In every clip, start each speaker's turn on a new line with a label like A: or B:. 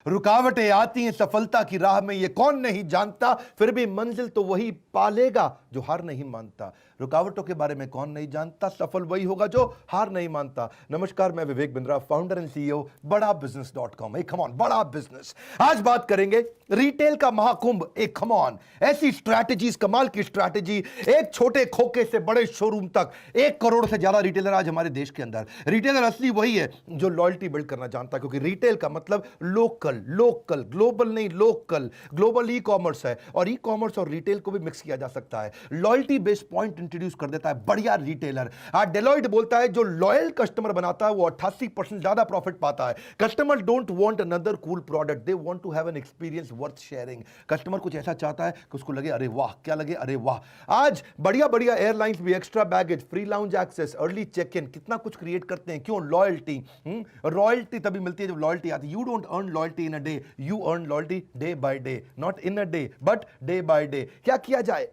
A: रुकावटें आती हैं सफलता की राह में, ये कौन नहीं जानता, फिर भी मंजिल तो वही पालेगा जो हार नहीं मानता। रुकावटों के बारे में कौन नहीं जानता, सफल वही होगा जो हार नहीं मानता। नमस्कार, मैं Vivek Bindra, founder and CEO बड़ा बिजनेस .com। एक कम ऑन बड़ा बिजनेस। आज बात करेंगे रिटेल का महाकुंभ। एक कम ऑन ऐसी स्ट्रैटेजीज, कमाल की स्ट्रैटेजी, एक छोटे खोखे से बड़े शोरूम तक 1 करोड़ से ज्यादा रिटेलर आज हमारे देश के अंदर। रिटेलर असली वही है जो लॉयल्टी बिल्ड करना जानता है, क्योंकि रिटेल का मतलब लोकल, लोकल, ग्लोबल नहीं, लोकल। ग्लोबल ई कॉमर्स है और ई कॉमर्स और रिटेल को भी मिक्स किया जा सकता है। लॉयल्टी बेस्ड पॉइंट इंट्रोड्यूस कर देता है बढ़िया रिटेलर। आज डेलॉयट बोलता है जो लॉयल कस्टमर बनाता है वो 88% ज्यादा प्रॉफिट पाता है। Customer don't want another cool product, they want to have an experience worth sharing. Customer कुछ ऐसा चाहता है कि उसको लगे अरे वाह, क्या लगे अरे वाह। आज बढ़िया बढ़िया एयरलाइंस भी extra baggage, free lounge access, early check in, कितना कुछ क्रिएट करते हैं। क्यों? लॉयल्टी। रॉयल्टी तभी मिलती है जब लॉयल्टी आती है। You don't earn loyalty in a day, you earn loyalty day by day, not in a day but day by day। क्या किया जाए?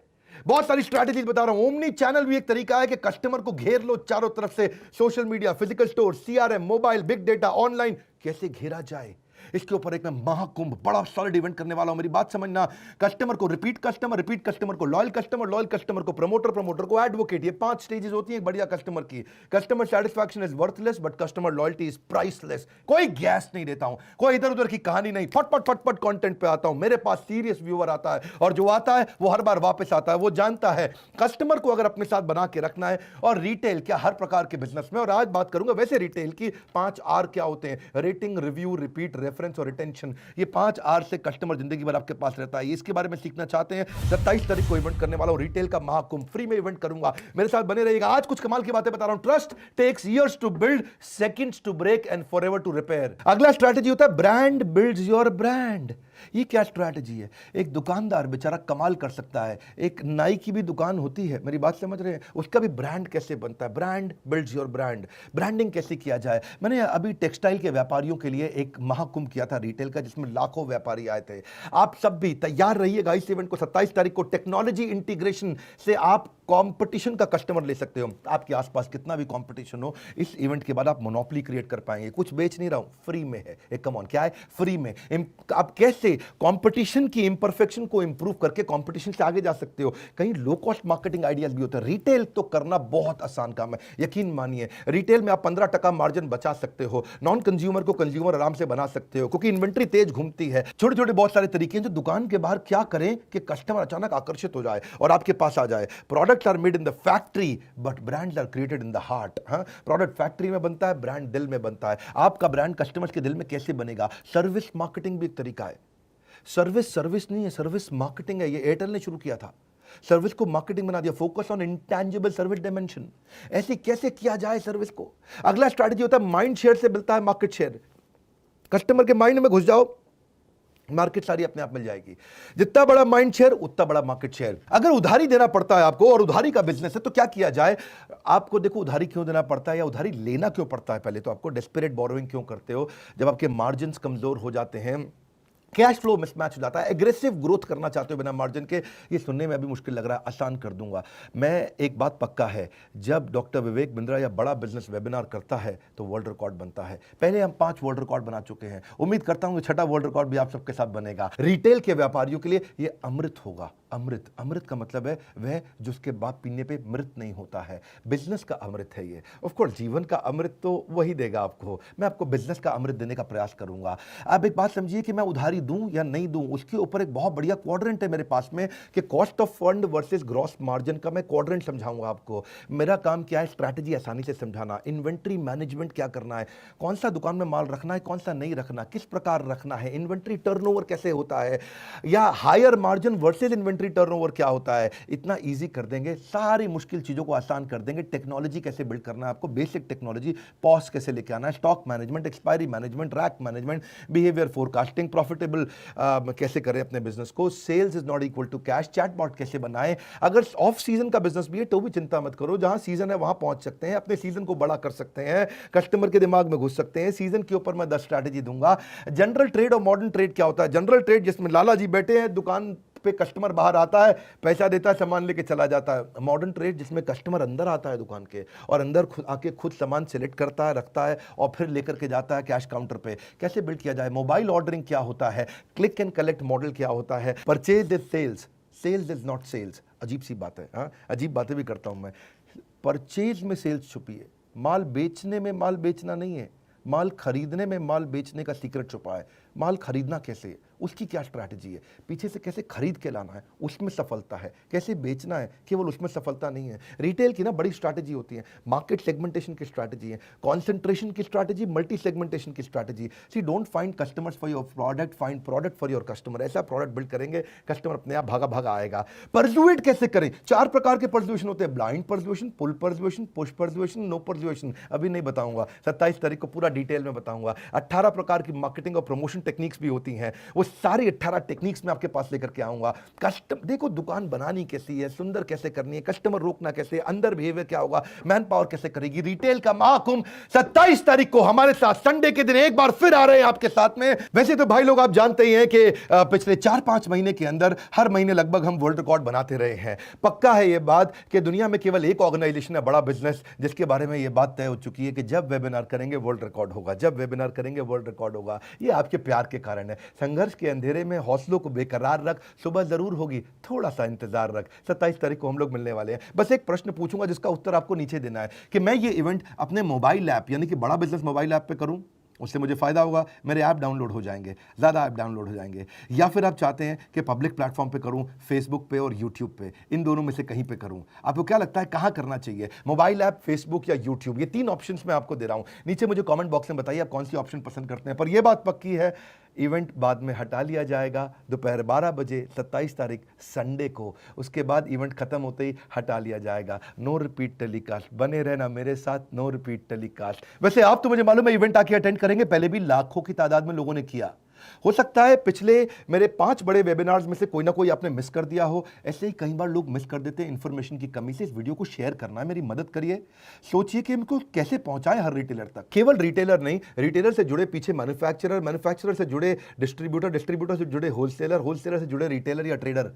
A: बहुत सारी स्ट्रैटेजीज बता रहा हूं। ओमनी चैनल भी एक तरीका है कि कस्टमर को घेर लो चारों तरफ से। Social media, physical store, CRM, mobile, big data, online, कैसे घेरा जाए इसके ऊपर एक मैं महाकुंभ, बड़ा सॉलिड इवेंट करने वाला हूं। मेरी बात समझना। कस्टमर को रिपीट कस्टमर, रिपीट कस्टमर को लॉयल कस्टमर, लॉयल कस्टमर को प्रमोटर, प्रमोटर को एडवोकेट। ये 5 स्टेजेस होती हैं बढ़िया कस्टमर की। Customer satisfaction is worthless but customer loyalty is priceless. कोई गैस नहीं देता हूं, कोई इधर उधर की कहानी नहीं, फटफट फटफट कंटेंट पे आता हूं। मेरे पास सीरियस व्यूअर आता है और जो आता है वो हर बार वापस आता है। वो जानता है कस्टमर को अगर अपने साथ बना के रखना है। और रिटेल क्या, हर प्रकार के बिजनेस में। और आज बात करूंगा वैसे रिटेल की 5 आर क्या होते हैं। रेटिंग, रिव्यू, रिपीट, रेफरेंस और रिटेंशन। ये 5 आर से कस्टमर जिंदगी भर आपके पास रहता है। इसके बारे में सीखना चाहते हैं, 27 तारीख को इवेंट करने वाला हूं, रिटेल का महाकुंभ। फ्री में इवेंट करूंगा, मेरे साथ बने रहिएगा। आज कुछ कमाल की बातें बता रहा हूं। Trust takes years to build, seconds to break and forever to repair. अगला स्ट्रैटेजी होता है ब्रांड बिल्ड्स योर ब्रांड। ये क्या स्ट्रैटेजी है? एक दुकानदार बेचारा कमाल कर सकता है। एक नाई की भी दुकान होती है, मेरी बात समझ रहे हैं? उसका भी ब्रांड कैसे बनता है? Brand builds your brand. Branding कैसे किया जाए? मैंने अभी टेक्सटाइल के व्यापारियों के लिए एक महाकुंभ किया था रिटेल का, जिसमें लाखों व्यापारी आए थे। आप सब भी तैयार रहिएगा इस इवेंट को। 27 तारीख को टेक्नोलॉजी इंटीग्रेशन से आप कंपटीशन का कस्टमर ले सकते हो। आपके आसपास कितना भी कंपटीशन हो, इस इवेंट के बाद आप मोनोपोली क्रिएट कर पाएंगे। कुछ बेच नहीं रहा हूं, फ्री में है। एक कम ऑन क्या है? फ्री में। आप कैसे कंपटीशन की इंपरफेक्शन को इंप्रूव करके कंपटीशन से आगे जा सकते हो। कहीं लो कॉस्ट मार्केटिंग आइडियाज भी होते हैं। रिटेल तो करना बहुत आसान काम है, यकीन मानिए। रिटेल में आप 15% मार्जिन बचा सकते हो। नॉन कंज्यूमर को कंज्यूमर आराम से बना सकते हो, क्योंकि इन्वेंट्री तेज घूमती है। छोटे छोटे बहुत सारे तरीके हैं जो दुकान के बाहर क्या करें कि कस्टमर अचानक आकर्षित हो जाए और आपके पास आ जाए। Products are made in the factory but brands are created in the heart. Product factory में बनता है, ब्रांड दिल में बनता है। आपका ब्रांड कस्टमर्स के दिल में कैसे बनेगा? सर्विस मार्केटिंग भी एक तरीका है। सर्विस नहीं है, सर्विस मार्केटिंग है। ये एयरटेल ने शुरू किया था, सर्विस को मार्केटिंग बना दिया। Focus on intangible service dimension. ऐसे कैसे किया जाए सर्विस को? अगला स्ट्रैटेजी होता है माइंड शेयर से मिलता है मार्केट शेयर। कस्टमर के माइंड में घुस जाओ, मार्केट सारी अपने आप मिल जाएगी। जितना बड़ा माइंड शेयर उतना बड़ा मार्केट शेयर। अगर उधारी देना पड़ता है आपको और उधारी का बिजनेस है तो क्या किया जाए? आपको देखो, उधारी क्यों देना पड़ता है या उधारी लेना क्यों पड़ता है? पहले तो आपको डेस्परेट बोरोइंग क्यों करते हो? जब आपके मार्जिन कमजोर हो जाते हैं, कैश फ्लो मिसमैच हो जाता है, एग्रेसिव ग्रोथ करना चाहते हो बिना मार्जिन के। ये सुनने में अभी मुश्किल लग रहा है, आसान कर दूंगा मैं। एक बात पक्का है, जब डॉक्टर विवेक बिंद्रा या बड़ा बिजनेस वेबिनार करता है तो वर्ल्ड रिकॉर्ड बनता है। पहले हम 5 वर्ल्ड रिकॉर्ड बना चुके हैं, उम्मीद करता हूं कि 6ठा वर्ल्ड रिकॉर्ड भी आप सबके साथ बनेगा। रिटेल के व्यापारियों के लिए ये अमृत होगा। अमृत, अमृत का मतलब है वह जिसके बाद पीने पे मृत नहीं होता है। बिजनेस का अमृत है ये। ऑफ कोर्स जीवन का अमृत तो वही देगा आपको। मैं आपको बिजनेस का अमृत देने का प्रयास करूंगा। आप एक बात समझिए कि मैं उधारी दूं या नहीं दूं, उसके ऊपर एक बहुत बढ़िया क्वाड्रेंट है मेरे पास में कि cost of fund versus gross margin का मैं क्वाड्रेंट समझाऊंगा आपको। मेरा काम क्या है? स्ट्रैटेजी आसानी से समझाना। इन्वेंट्री मैनेजमेंट क्या करना है, कौन सा दुकान में माल रखना है, कौन सा नहीं रखना, किस प्रकार रखना है, इन्वेंट्री टर्नओवर कैसे होता है, या higher margin versus inventory turnover क्या होता है। इतना इजी कर देंगे, सारी मुश्किल चीजों को आसान कर देंगे। टेक्नोलॉजी कैसे बिल्ड करना है आपको, बेसिक टेक्नोलॉजी, पॉस कैसे लेके आना है, stock management, expiry management, rack management, behaviour forecasting, profitable कैसे करें अपने बिजनेस को, sales is not equal to cash, chatbot कैसे बनाएं। अगर ऑफ सीजन का बिजनेस भी है तो भी चिंता मत करो, जहां सीजन है वहां पहुंच सकते हैं, अपने सीजन को बड़ा कर सकते हैं, कस्टमर के दिमाग में घुस सकते हैं। सीजन के ऊपर मैं 10 स्ट्रैटेजी दूंगा। जनरल ट्रेड और मॉडर्न ट्रेड क्या होता है? जनरल ट्रेड जिसमें लाला जी बैठे हैं दुकान पे कस्टमर बाहर आता है, पैसा देता है, सामान लेके चला जाता है। मॉडर्न ट्रेड जिसमें कस्टमर अंदर आता है दुकान के और अंदर आके खुद सामान सिलेक्ट करता है, रखता है और फिर लेकर के जाता है कैश काउंटर पे। कैसे बिल्ड किया जाए? मोबाइल ऑर्डरिंग क्या होता है? क्लिक एंड कलेक्ट मॉडल क्या होता है? Purchase is sales, sales is not sales. अजीब सी बात है, हाँ, अजीब बातें भी करता हूं मैं। परचेज में सेल्स छुपी है, माल बेचने में माल बेचना नहीं है, माल खरीदने में माल बेचने का सीक्रेट छुपा है। माल खरीदना कैसे है, उसकी क्या स्ट्रैटेजी है, पीछे से कैसे खरीद के लाना है, उसमें सफलता है। कैसे बेचना है, केवल उसमें सफलता नहीं है। रिटेल की ना बड़ी स्ट्रैटेजी होती है, मार्केट सेगमेंटेशन की स्ट्रैटेजी है, कॉन्सेंट्रेशन की स्ट्रैटेजी, मल्टी सेगमेंटेशन की strategy. See don't find customers for your product, find product for your customer. ऐसा प्रोडक्ट बिल्ड करेंगे कस्टमर अपने आप भागा भागा आएगा। परसुएट कैसे करें? 4 प्रकार के परसुएशन होते हैं, blind persuasion, pull persuasion, push persuasion, no persuasion. अभी नहीं बताऊंगा, 27 तारीख को पूरा डिटेल में बताऊंगा। 18 प्रकार की मार्केटिंग और प्रमोशन टेक्निक्स भी होती हैं, वो सारी 18 टेक्निक्स में आपके पास लेकर के आऊंगा। देखो दुकान बनानी कैसी है, सुंदर कैसे करनी है, कस्टमर रोकना कैसे, अंदर बिहेवियर क्या होगा, मैन पावर कैसे करेगी। रिटेल का महाकुंभ 27 तारीख को हमारे साथ संडे के दिन एक बार फिर आ रहे हैं आपके साथ में। वैसे तो भाई लोग आप जानते ही हैं कि पिछले 4-5 महीने के अंदर हर महीने लगभग हम वर्ल्ड रिकॉर्ड बनाते रहे हैं। पक्का है यह बात कि दुनिया में केवल एक ऑर्गेनाइजेशन है, बड़ा बिजनेस, जिसके बारे में यह बात तय हो चुकी है कि जब वेबिनार करेंगे वर्ल्ड रिकॉर्ड होगा, जब वेबिनार करेंगे वर्ल्ड रिकॉर्ड होगा। यह आपके प्यार के कारण है। संघर्ष के अंधेरे में हौसलों को बेकरार रख, सुबह जरूर होगी, थोड़ा सा इंतजार रख। 27 तारीख को हम लोग मिलने वाले हैं। बस एक प्रश्न पूछूंगा जिसका उत्तर आपको नीचे देना है कि मैं ये इवेंट अपने मोबाइल ऐप यानी कि बड़ा बिजनेस मोबाइल ऐप पे करूं, उससे मुझे फायदा होगा, मेरे ऐप डाउनलोड हो जाएंगे, ज़्यादा ऐप डाउनलोड हो जाएंगे, या फिर आप चाहते हैं कि पब्लिक प्लेटफॉर्म पे करूं, फेसबुक पे और यूट्यूब पे, इन दोनों में से कहीं पे करूं? आपको क्या लगता है कहां करना चाहिए? मोबाइल ऐप, फेसबुक या यूट्यूब? ये 3 ऑप्शंस मैं आपको दे रहा हूं। नीचे मुझे कमेंट बॉक्स में बताइए आप कौन सी ऑप्शन पसंद करते हैं। पर यह बात पक्की है, इवेंट बाद में हटा लिया जाएगा दोपहर 12 बजे 27 तारीख संडे को। उसके बाद इवेंट खत्म होते ही हटा लिया जाएगा। No repeat telecast. बने रहना मेरे साथ, नो रिपीट टेलीकास्ट। वैसे आप तो मुझे मालूम है इवेंट आके अटेंड करेंगे, पहले भी लाखों की तादाद में लोगों ने किया। हो सकता है पिछले मेरे 5 बड़े वेबिनार्स में से कोई ना कोई आपने मिस कर दिया हो। ऐसे ही कई बार लोग मिस कर देते हैं इंफॉर्मेशन की कमी से। इस वीडियो को शेयर करना है, मेरी मदद करिए। सोचिए कि इनको कैसे पहुंचाएं हर रिटेलर तक। केवल रिटेलर नहीं, रिटेलर से जुड़े पीछे मैन्युफैक्चरर, मैन्युफैक्चरर से जुड़े डिस्ट्रीब्यूटर, डिस्ट्रीब्यूटर से जुड़े होलसेलर, होलसेलर से जुड़े रिटेलर या ट्रेडर।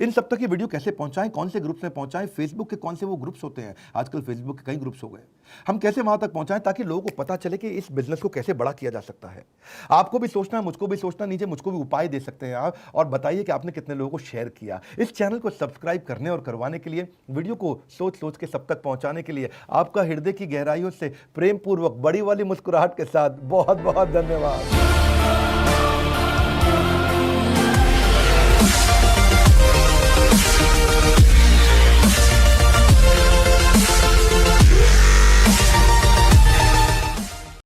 A: इन सब तक ये वीडियो कैसे पहुंचाएं, कौन से ग्रुप में पहुंचाएं, फेसबुक के कौन से वो ग्रुप्स होते हैं, आजकल फेसबुक के कई ग्रुप्स हो गए, हम कैसे वहां तक पहुंचाएं ताकि लोगों को पता चले कि इस बिजनेस को कैसे बड़ा किया जा सकता है। आपको भी सोचना है, मुझको भी सोचना, नीचे मुझको भी उपाय दे सकते हैं आप, और बताइए कि आपने कितने लोगों को शेयर किया। इस चैनल को सब्सक्राइब करने और करवाने के लिए, वीडियो को सोच सोच के सब तक पहुंचाने के लिए आपका हृदय की गहराइयों से प्रेम पूर्वक बड़ी वाली मुस्कुराहट के साथ बहुत बहुत धन्यवाद।